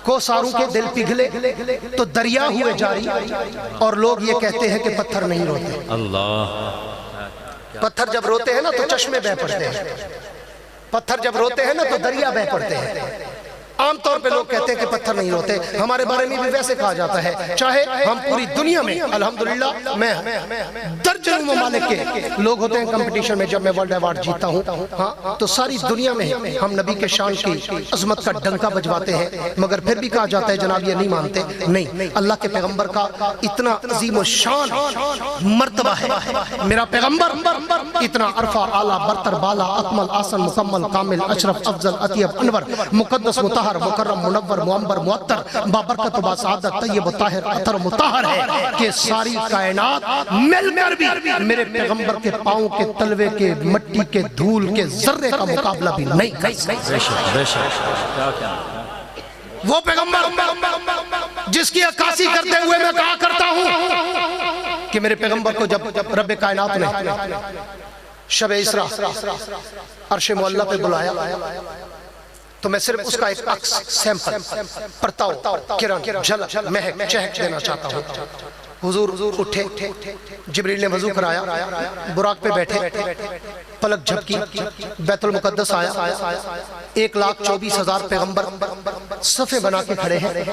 کوساروں کے دل پگھلے تو دریا ہوئے جاری، اور لوگ یہ کہتے ہیں کہ پتھر نہیں روتے۔ پتھر جب روتے ہیں نا تو چشمے بہہ پڑتے ہیں، پتھر جب روتے ہیں نا تو دریا بہہ پڑتے ہیں۔ عام طور پہ لوگ کہتے ہیں کہ پتھر نہیں روتے، ہمارے بارے میں بھی ویسے کہا جاتا ہے، چاہے ہم پوری دنیا میں الحمدللہ میں درجنوں ممالک کے لوگ ہوتے ہیں کمپٹیشن میں، جب میں ورلڈ ایوارڈ جیتا ہوں ہاں تو ساری دنیا میں ہم نبی کے شان کی عظمت کا ڈنکا بجواتے ہیں، مگر پھر بھی کہا جاتا ہے جناب یہ نہیں مانتے۔ نہیں، اللہ کے پیغمبر کا اتنا عظیم و شان مرتبہ ہے، میرا پیغمبر اتنا عرفہ اعلیٰ برتر بالا اکمل آسن مکمل کامل اشرف افضل اطیب انور مقدس مطہر مکرم منور معمبر معطر بابرکت و باسعادت طیب و طاہر عطر مطہر ہے کہ ساری کائنات مل کر بھی میرے پیغمبر کے پاؤں کے تلوے کے مٹی کے دھول کے ذرے کا مقابلہ بھی نہیں کر سکتے۔ وہ پیغمبر جس کی عکاسی کرتے ہوئے میں کہا کرتا ہوں کہ میرے پیغمبر کو جب رب کائنات نے شب اسراء عرش معلیٰ پہ بلایا تو میں صرف اس کا ایک عکس، سیمپل، پرتاؤ، کرن، جھلک، مہک، چہک دینا چاہتا ہوں۔ حضور اٹھے، جبریل نے وضو کرایا، براق پہ بیٹھے، پلک جھپکی، بیت المقدس آیا، 1,24,000 پیغمبر صفے بنا کے کھڑے ہیں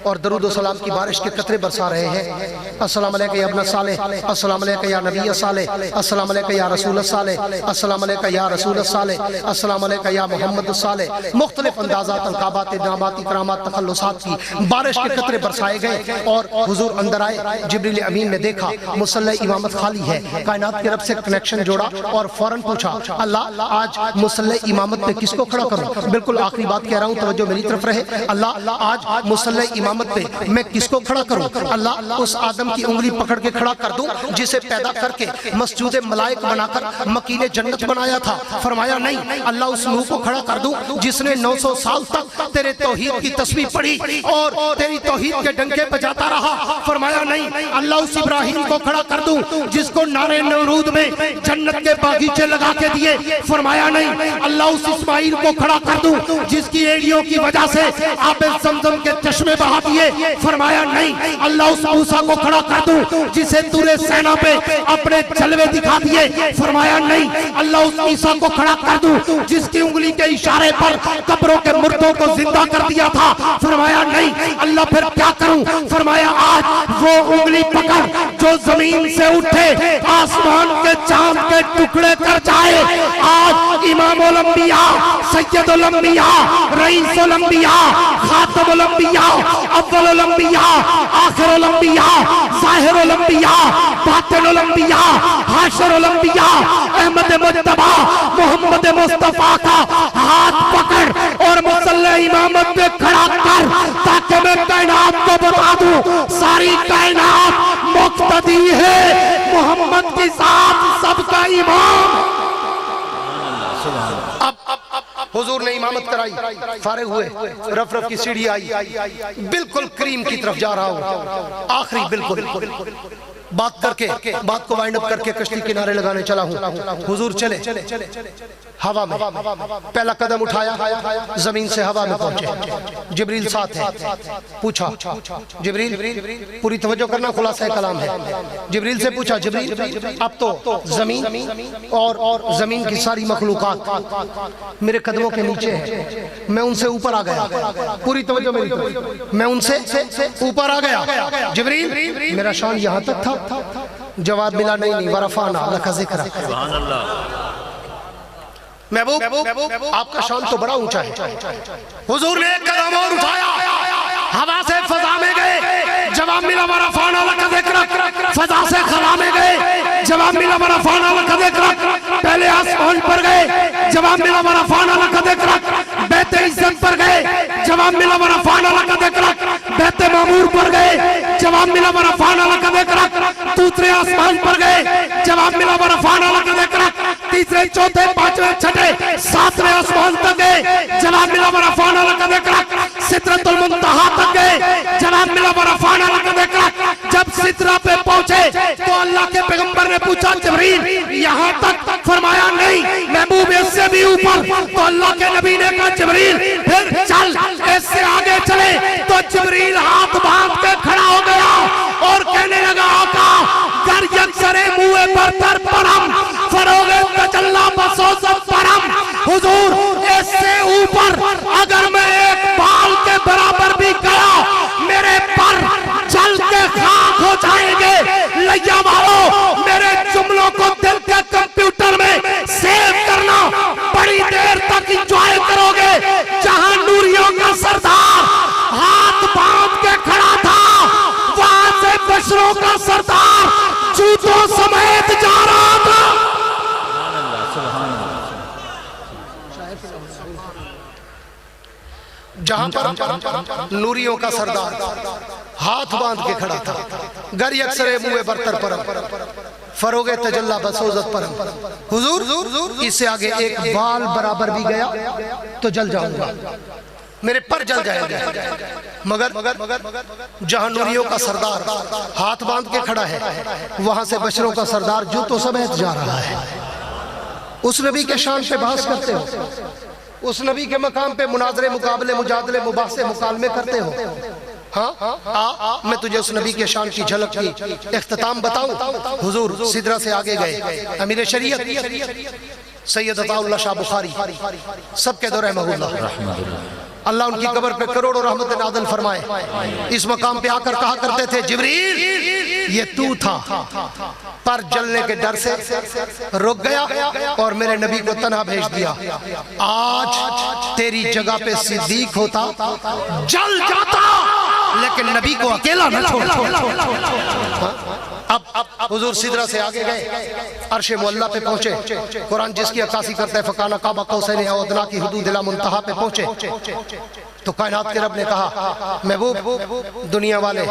اور درود و سلام کی بارش کے قطرے برسا رہے ہیں۔ السلام علیکہ یا ابن صالح، السلام علیکہ یا نبی صالح، السلام علیکہ یا رسول صالح، السلام علیکہ یا رسول صالح، السلام علیکہ یا محمد صالح۔ مختلف اندازات، القابات، نامات، اکرامات، تخلصات کی بارش کے قطرے برسائے گئے اور حضور اندر آئے۔ جبریل امین نے دیکھا مصلی امامت خالی ہے، کائنات کے رب سے کنیکشن جوڑا اور فوراً پوچھا اللہ آج مصلی امامت پہ کس کو کھڑا کروں؟ بالکل آخری بات کہہ رہا ہوں، توجہ میری طرف رہے۔ اللہ آج مصلی امامت پہ میں کس کو کھڑا کروں؟ اللہ اس آدم کی انگلی پکڑ کے کھڑا کر دوں جسے پیدا کر کے مسجود ملائک بنا کر مکین جنت بنایا تھا؟ فرمایا نہیں۔ اللہ اس نوح کو کھڑا کر دوں جس نے 900 سال تک تیرے توحید کی تسبیح پڑھی اور تیری توحید کے ڈنکے بجاتا رہا؟ فرمایا نہیں۔ اللہ اس ابراہیم کو کھڑا کر دوں جس کو نارے نمرود میں جنت کے باغیچے لگا کے دیے؟ فرمایا نہیں۔ اللہ اس اسماعیل کو کھڑا کر دوں جس کی ایڑیوں کی وجہ سے آب زمزم کے چشمے بہا دیے؟ فرمایا نہیں۔ اللہ اس موسیٰ کو کھڑا کر دوں جسے طور سینا پہ اپنے جلوے دکھا دیے؟ فرمایا نہیں۔ اللہ اس عیسیٰ کو کھڑا کر دوں جس کی انگلی کے اشارے پر قبروں کے مردوں کو زندہ کر دیا تھا؟ فرمایا نہیں۔ اللہ پھر کیا کروں؟ فرمایا آج وہ انگلی پکڑ جو زمین سے اٹھے آسمان کے چاند کے ٹکڑے کر جائے. آج امام الانبیاء، سید الانبیاء، رئیس الانبیاء، خاتم الانبیاء، اول الانبیاء، آخر الانبیاء، ظاہر الانبیاء، باطن الانبیاء، حاشر الانبیاء، احمد مجتبی محمد مصطفیٰ کا ہاتھ پکڑ اور مصلی امامت پہ کھڑا کر تاکہ میں کائنات کو بتا دوں ساری کائنات مقتدی ہے محمد کی ذات سب کا امام. اب حضور نے امامت کرائی، فارغ ہوئے، رف رف کی سیڑھی آئی، بالکل کریم کی طرف جا رہا ہوں، آخری بالکل بات کر کے، بات کو وائنڈ اپ کر کے کشتی کنارے لگانے چلا ہوں. حضور چلے ہوا میں، پہلا قدم اٹھایا زمین سے ہوا میں پہنچے. جبریل ساتھ ہے. پوچھا جبریل، پوری توجہ کرنا، خلاصہ کلام ہے. جبریل سے پوچھا جبریل اب تو زمین اور زمین کی ساری مخلوقات میرے قدموں کے نیچے ہے، میں ان سے اوپر آ گیا. پوری توجہ میری طرف، میں ان سے اوپر آ گیا. جبریل میرا شان یہاں تک تھا. جواب ملا نہیں. ورفعنا لک ذکرک. سبحان اللہ. محبوب آپ کا شان تو بڑا اونچا ہے. حضور نے ایک قدم اور اٹھایا، ہوا سے فضا میں گئے. جواب ملا ورفعنا لک ذکرک. فضا سے خلا میں گئے. جواب ملا ورفعنا لک ذکرک. پہلے آسمان پر گئے. جواب ملا ورفعنا لک ذکرک. بیت عزت پر گئے. جواب ملا ورفعنا لک ذکرک. بیت معمور پر گئے. جواب ملا ورفعنا لک ذکرک. دوسرے آسمان پر گئے. جواب ملا ورفعنا لک ذکرک. تیسرے، چوتھے، پانچویں، چھٹے، ساتویں آسمان تک گئے. جواب ملا ورفعنا لک ذکرک. سدرۃ المنتہا تک گئے. جواب ملا ورفعنا لک ذکرک. جب سدرہ پہ پہنچے تو اللہ کے پیغمبر نے پوچھا جبریل یہاں تک؟ فرمایا نہیں، محبوب اس سے بھی اوپر. تو اللہ کے نبی نے کہا جبریل پھر چل، اس سے آگے چلے. تو جبریل ہاتھ باندھ کے کھڑا ہو گیا اور کہنے لگا آقا گر یکسر موئے برتر پرم فروغ تجلا بسوزت پرم. حضور اس سے اوپر اگر میں ایک بال کے برابر بھی گیا میرے پر جل کے خاک ہو جائیں گے. لیا والو میرے جملوں کو دل کے کمپیوٹر میں سیو کرنا، بڑی دیر تک انجوائے کرو گے. جہاں نوریوں کا سردار ہاتھ باندھ کے کھڑا تھا وہاں سے بشروں کا سردار جوتوں سمیت جا رہا تھا. جہاں پر نوریوں کا سردار ہاتھ باندھ کے کھڑا تھا، گر یکسر موئے برتر پرم فروغ تجلا بسوزت پرم. حضور اس سے آگے ایک بال برابر بھی گیا تو جل جاؤں گا، میرے پر جل جائے گا. مگر جہاں نوریوں کا سردار ہاتھ باندھ کے کھڑا ہے وہاں سے بشروں کا سردار جوتوں سمیت جا رہا ہے. اس نبی کے شان پہ بحث کرتے ہو، اس نبی کے مقام پہ مناظرے، مقابلے، مجادلے، مباحثے، مکالمے کرتے ہو. ہاں میں تجھے اس نبی کے شان کی جھلک کی اختتام بتاؤں. حضور سدرہ سے آگے گئے. امیر شریعت سید عطا اللہ شاہ بخاری سب کے دور رحمہ اللہ ان کی قبر پہ کروڑوں رحمت نازل فرمائے. اس مقام پہ آ کر کہا کرتے تھے جبریل یہ تو تھا، پر جلنے کے ڈر سے رک گیا اور میرے نبی کو تنہا بھیج دیا. آج تیری جگہ پہ صدیق ہوتا جل جاتا لیکن نبی کو اکیلا نہ چھوڑتا. اب حضور سدرہ سے آگے گئے، عرش معلیٰ پہ پہنچے. قرآن جس کی عکاسی کرتا ہے فکانہ قاب قوسین او ادنیٰ کی حدود لا منتہا پہ پہنچے تو کائنات کے رب نے کہا محبوب دنیا والے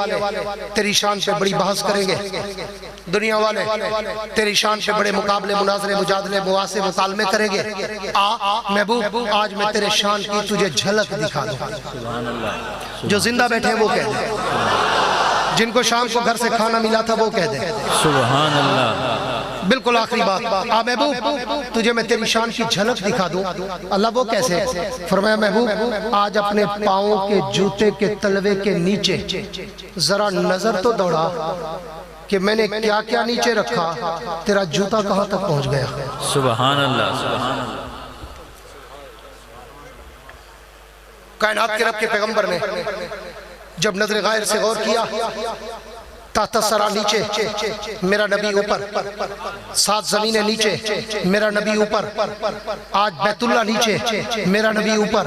تیری شان پہ بڑی بحث کریں گے، دنیا والے تیری شان پہ بڑے مقابلے، مناظرے، مجادلے، مواصے، مکالمے کریں گے. محبوب آج میں تیرے شان کی تجھے جھلک دکھا دوں. جو زندہ بیٹھے ہیں وہ کہہ دیں، جن کو شام کو گھر سے کھانا ملا تھا وہ کہہ دیں سبحان اللہ. بالکل آخری بات، محبوب تجھے میں تیری شان کی جھلک دکھا دوں. اللہ وہ کیسے؟ فرمایا محبوب آج اپنے پاؤں کے جوتے کے تلوے کے نیچے ذرا نظر تو دوڑا کہ میں نے کیا کیا نیچے رکھا، تیرا جوتا کہاں تک پہنچ گیا. سبحان اللہ سبحان اللہ. کائنات کے رب کے پیغمبر نے جب نظر غائر سے غور کیا، تحت سرا نیچے میرا نبی اوپر، 7 زمینیں نیچے میرا نبی اوپر، آج بیت اللہ نیچے میرا نبی اوپر،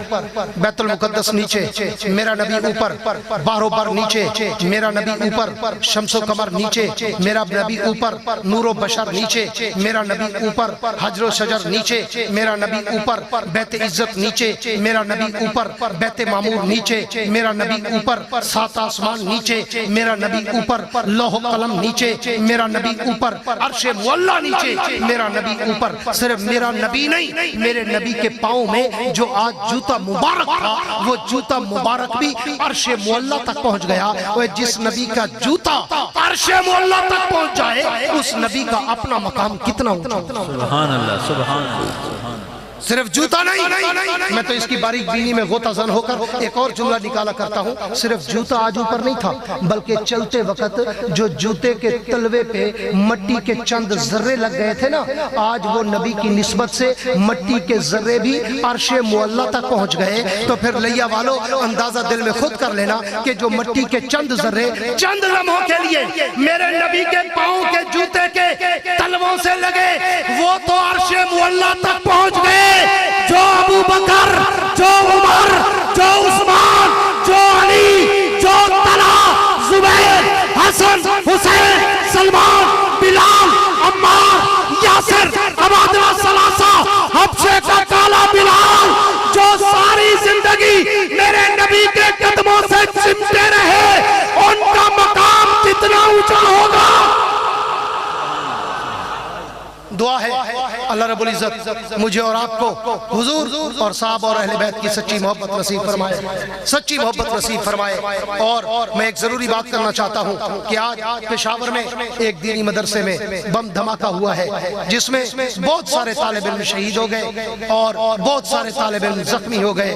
بیت المقدس نیچے میرا نبی اوپر، بحر و بر نیچے میرا نبی اوپر، شمس و قمر نیچے میرا نبی اوپر، نور و بشر نیچے میرا نبی اوپر، حجر و شجر نیچے میرا نبی اوپر، بیت عزت نیچے میرا نبی اوپر، بیت معمور نیچے میرا نبی اوپر، 7 آسمان نیچے میرا نبی اوپر، لوح و قلم نیچے میرا نبی اوپر، عرش معلیٰ نیچے میرا نبی اوپر۔ صرف میرا نبی نہیں، میرے نبی کے پاؤں میں جو آج جوتا مبارک تھا، وہ جوتا مبارک بھی عرش معلیٰ تک پہنچ گیا۔ وہ جس نبی کا جوتا عرش معلیٰ تک پہنچ جائے، اس نبی کا اپنا مقام کتنا اونچا ہوتا ہے۔ سبحان اللہ، سبحان اللہ، سبحان اللہ۔ صرف جوتا نہیں، میں تو اس کی باریک بینی میں غوطہ زن ہو کر ایک اور جملہ نکالا کرتا ہوں۔ صرف جوتا آج اوپر نہیں تھا، بلکہ چلتے وقت جو جوتے کے تلوے پہ مٹی کے چند ذرے لگ گئے تھے نا، آج وہ نبی کی نسبت سے مٹی کے ذرے بھی عرش معلیٰ تک پہنچ گئے۔ تو پھر لیا والو اندازہ دل میں خود کر لینا کہ جو مٹی کے چند ذرے چند لمحوں کے لیے میرے نبی کے پاؤں کے جوتے کے تلووں سے لگے، وہ تو عرش معلیٰ تک پہنچ گئے۔ جو ابو بکر، جو عمر، جو عثمان، جو علی، جو طلحہ، زبیر، حسن، حسین، سلمان، بلال، عمار، یاسر، عبادلہ ثلاثہ، حبشے کا کالا بلال، جو ساری زندگی میرے نبی کے قدموں سے چمٹے رہے، ان کا مقام کتنا اونچا ہوگا۔ دعا ہے اللہ رب العزت مجھے اور آپ کو حضور اور صحابہ اور اہل بیت کی سچی محبت نصیب فرمائے، سچی محبت نصیب فرمائے۔ اور میں ایک ضروری بات کرنا چاہتا ہوں کہ آج پشاور میں ایک دینی مدرسے میں بم دھماکہ ہوا ہے، جس میں بہت سارے طالب علم شہید ہو گئے اور بہت سارے طالب علم زخمی ہو گئے۔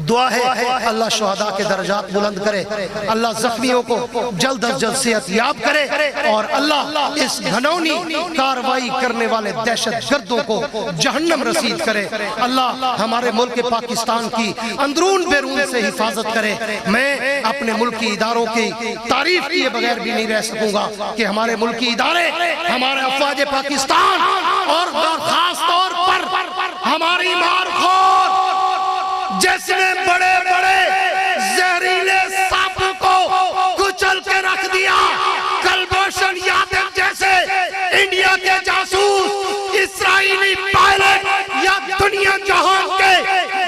دعا ہے اللہ شہداء کے درجات بلند کرے، اللہ زخمیوں کو جلد از جلد صحت یاب کرے، اور اللہ اس گھنونی کاروائی کرنے والے دہشت گردوں کو جہنم رسید کرے۔ اللہ ہمارے ملک پاکستان کی اندرون بیرون سے حفاظت کرے۔ میں اپنے ملکی اداروں کی تعریف کیے بغیر بھی نہیں رہ سکوں گا کہ ہمارے ملکی ادارے، ہمارے افواج پاکستان اور خاص طور پر ہماری مارخور جس نے بڑے بڑے زہریلے سانپ کو کچل کے رکھ دیا، کلبھوشن یادو جیسے انڈیا کے جاسوس، اسرائیلی پائلٹ یا دنیا جہان کے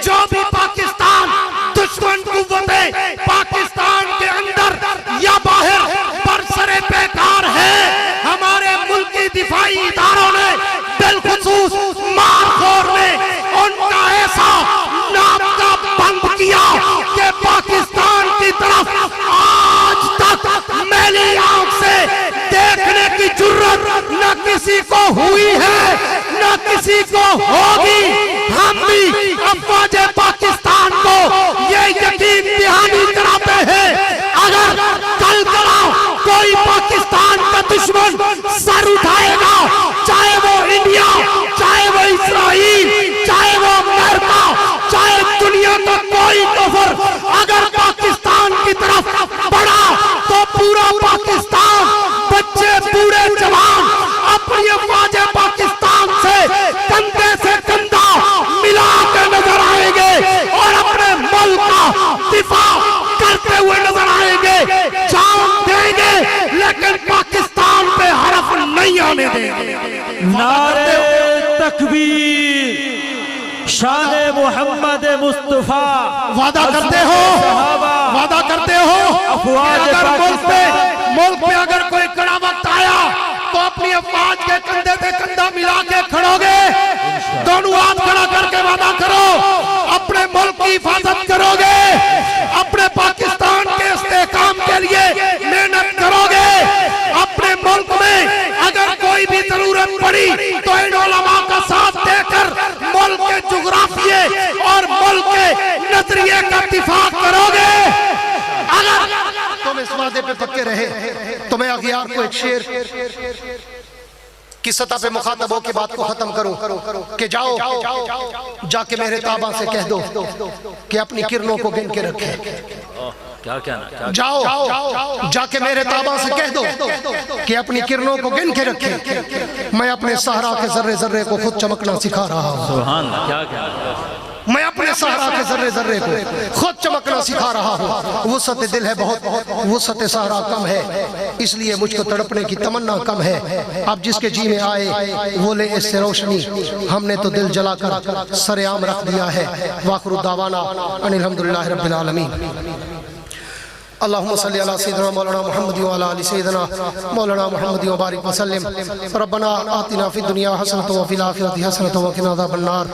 جو بھی پاکستان دشمن قوتیں پاکستان کے اندر یا باہر برسرے پیکار ہے، ہمارے ملکی دفاعی اداروں نے بالخصوص مارخور نے ان کا ایسا ناپتا بند کیا کہ پاکستان کی طرف آج تک میلی آنکھ سے دیکھنے کی جرت نہ کسی کو ہوئی ہے نہ کسی کو ہوگی۔ ہم بھی افواج پاکستان کو یہ یقین دہانی کراتے ہیں، اگر کل کوئی پاکستان کا دشمن سر اٹھائے گا، چاہے وہ انڈیا، چاہے وہ اسرائیل، چاہے وہ امریکہ، چاہے دنیا کا کوئی کفر اگر پاکستان کی طرف بڑھا تو پورا پاکستان، بچے بوڑھے جوان اپنی افواج پاکستان سے کندھے سے کندھا ملا کے نظر آئیں گے اور اپنے ملک کا دفاع کرتے ہوئے نظر آئیں گے، جان دیں گے لیکن پاکستان پہ حرف نہیں آنے دیں گے۔ نعرہ تکبیر، شان محمد مصطفیٰ۔ وعدہ کرتے ہو، وعدہ کرتے ہو کہ اگر ملک پہ اگر کوئی کڑا وقت آیا تو اپنی افواج کے کندھے سے کندھا ملا کے کھڑو گے، دونوں ہاتھ کھڑا کر کے وعدہ کرو، اپنے ملک کی حفاظت کرو گے، اپنے پاکستان کے استحکام کے لیے محنت کرو گے، اپنے ملک میں اگر کوئی بھی ضرورت پڑی تو ان علماء کا ساتھ دے کر ملک کے جغرافیے اور ملک کے نظریے کا دفاع کرو گے۔ اگر تم اس وعدے پہ پکے رہے تو میں اغیار کو ایک شعر کی سطح پہ مخاطب ہو کے بات کو ختم کروں کہ جاؤ جا کے میرے تابع سے کہہ دو کہ اپنی کرنوں کو گن کے رکھے۔ کیا کہنا؟ جاؤ جا کے میرے تابع سے کہہ دو کہ اپنی کرنوں کو گن کے رکھے، میں اپنے صحرا کے ذرے ذرے کو خود چمکنا سکھا رہا ہوں۔ سبحان اللہ، کیا کہنا؟ میں اپنے صحرا کے ذرے ذرے کو خود چمکنا سکھا رہا ہوں۔ وسعت دل ہے بہت، وسعت صحرا کم ہے، اس لیے مجھ کو تڑپنے کی تمنا کم ہے۔ اب جس کے جی میں آئے وہ لے اس سے روشنی، ہم نے تو دل جلا کر سر عام رکھ دیا ہے۔ وآخر دعوانا ان الحمدللہ رب العالمین۔ اللہم صلی علی سیدنا مولانا محمد وعلی آل سیدنا مولانا محمد وبارک وسلم۔ ربنا آتنا فی الدنیا حسنۃ وفی الآخرۃ حسنۃ وقنا عذاب النار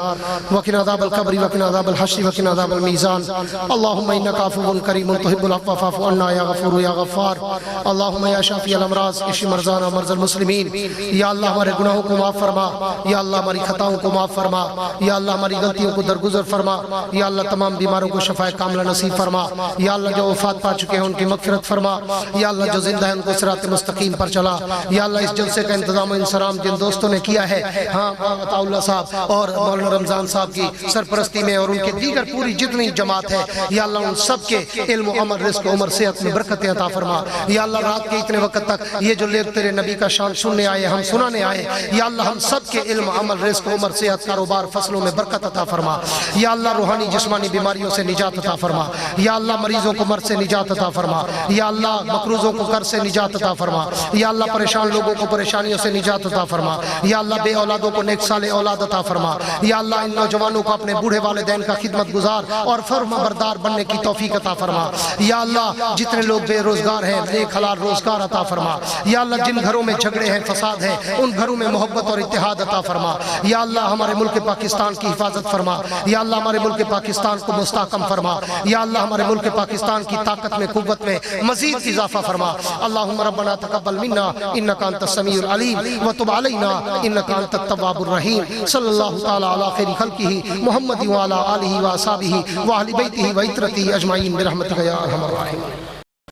وقنا عذاب القبر وقنا عذاب الحشر وقنا عذاب المیزان۔ اللہم انک عفو کریم تحب العفو فاعف عنا یا غفور یا غفار۔ اللہم یا شافی الامراض اشف مرضانا مرضى المسلمین۔ یا اللہ ہمارے گناہوں کو معاف فرما، یا اللہ ہماری خطاؤں کو معاف فرما، یا اللہ ہماری غلطیوں کو درگزر فرما، یا اللہ تمام بیماروں کو شفاء کاملہ نصیب فرما، یا اللہ جو وفات پا چکے ان کی مغفرت فرما، یا اللہ جو زندہ ہے ان کو صراط مستقیم پر چلا، یا اللہ اس جلسے کا انتظام و انصرام جن دوستوں نے کیا ہے، ہاں عطا اللہ صاحب اور مولانا رمضان صاحب کی سرپرستی میں اور ان کے دیگر پوری جتنی جماعت ہے، یا اللہ ان سب کے علم و عمل رزق عمر صحت میں برکت عطا فرما۔ یا اللہ رات کے اتنے وقت تک یہ جو لوگ تیرے نبی کا شان سننے آئے ہم سنانے آئے، یا اللہ ہم سب کے علم عمل رزق عمر صحت کاروبار فصلوں میں برکت عطا فرما۔ یا اللہ روحانی جسمانی بیماریوں سے نجات عطا فرما، یا اللہ مریضوں کو مرض سے نجات عطا فرما، یا اللہ مقروضوں کو قرض سے نجات عطا فرما، یا اللہ پریشان لوگوں کو پریشانیوں سے نجات عطا فرما، یا اللہ بے اولادوں کو نیک صالح اولاد عطا فرما، یا اللہ ان نوجوانوں کو اپنے بوڑھے والدین کا خدمت گزار اور فرما بردار بننے کی توفیق عطا فرما۔ یا اللہ جتنے لوگ بے روزگار ہیں نیک حلال روزگار عطا فرما، یا اللہ جن گھروں میں جھگڑے ہیں فساد ہیں ان گھروں میں محبت اور اتحاد عطا فرما، یا اللہ ہمارے ملک پاکستان کی حفاظت فرما، یا اللہ ہمارے ملک پاکستان کو مستحکم فرما، یا اللہ ہمارے ملک پاکستان کی طاقت میں قوت میں مزید اضافہ فرما۔ اللہم ربنا تقبل منا انکا انت السمیع العلیم وتب علینا انکا انت التواب الرحیم۔ صلی اللہ تعالی علی خیر خلقہ محمد وعلی آلہ وصحبہ واہل بیتہ وعترتہ اجمعین برحمتک یا ارحم الراحمین۔